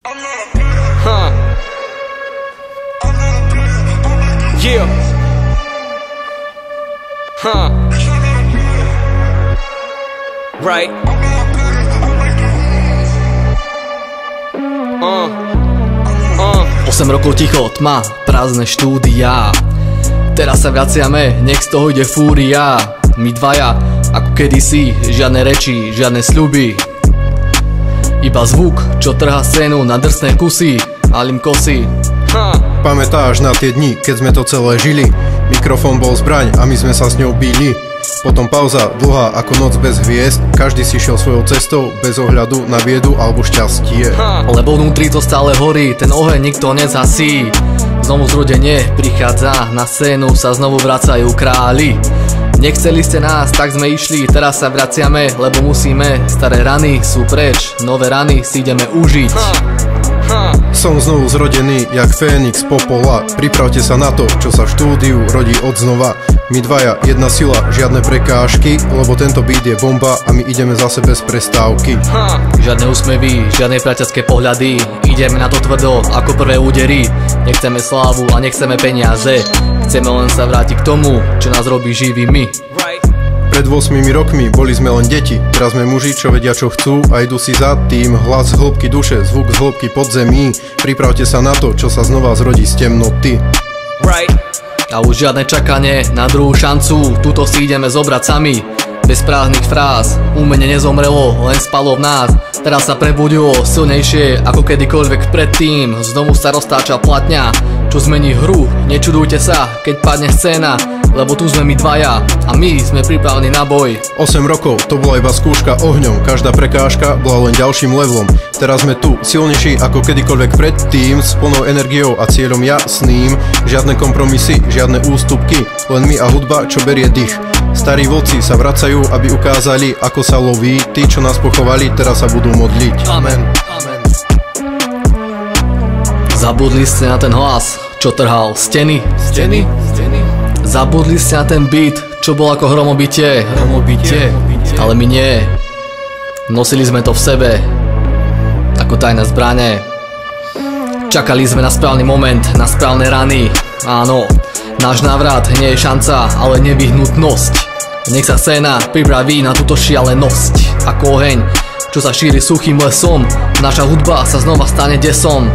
Huh. Yeah. Huh. Right. 8 rokov ticho, tma, prázdne štúdia. Teraz sa vraciame, nech z toho ide fúria. My dvaja, ako kedysi, žiadne reči, žiadne sľuby. Iba zvuk, čo trhá scénu na drsné kusy a lim kosy. Pamätáš na tie dni, keď sme to celé žili? Mikrofón bol zbraň a my sme sa s ňou bíli. Potom pauza, dlhá ako noc bez hviezd. Každý si šiel svojou cestou, bez ohľadu na biedu alebo šťastie. Lebo vnútri to stále horí, ten oheň nikto nezhasí. Znovu zrodenie prichádza, na scénu sa znovu vracajú králi. Nechceli ste nás, tak sme išli, teraz sa vraciame, lebo musíme. Staré rany sú preč, nové rany si ideme užiť. Som znovu zrodený, jak Fénix popola. Pripravte sa na to, čo sa v štúdiu rodí odznova. My dvaja, jedna sila, žiadne prekážky, lebo tento beat je bomba a my ideme zase bez prestávky. Žiadne úsmevy, žiadne priateľské pohľady, ideme na to tvrdo ako prvé údery. Nechceme slávu a nechceme peniaze, chceme len sa vrátiť k tomu, čo nás robí živými. Pred 8 rokmi boli sme len deti, teraz sme muži, čo vedia čo chcú a idú si za tým. Hlas z hĺbky duše, zvuk z hĺbky podzemí. Pripravte sa na to, čo sa znova zrodí z temnoty. A už žiadne čakanie na druhú šancu, tuto si ideme zobrať sami. Bez prázdnych fráz, umenie nezomrelo, len spalo v nás. Teraz sa prebudilo silnejšie ako kedykoľvek predtým. Znovu sa roztáča platňa, čo zmení hru. Nečudujte sa, keď padne scéna, lebo tu sme my dvaja a my sme pripravení na boj. 8 rokov, to bola iba skúška ohňom, každá prekážka bola len ďalším levelom. Teraz sme tu, silnejší ako kedykoľvek predtým, s plnou energiou a cieľom jasným. Žiadne kompromisy, žiadne ústupky, len my a hudba, čo berie dých. Starí vodci sa vracajú, aby ukázali, ako sa loví. Tí, čo nás pochovali, teraz sa budú modliť. Amen. Zabudli ste na ten hlas, čo trhal steny. Zabudli ste na ten beat, čo bol ako hromobitie. Ale my nie. Nosili sme to v sebe ako tajné zbrane. Čakali sme na správny moment, na správne rany. Áno, náš návrat nie je šanca, ale nevyhnutnosť. Nech sa scéna pripraví na túto šialenosť. Ako oheň, čo sa šíri suchým lesom, naša hudba sa znova stane desom.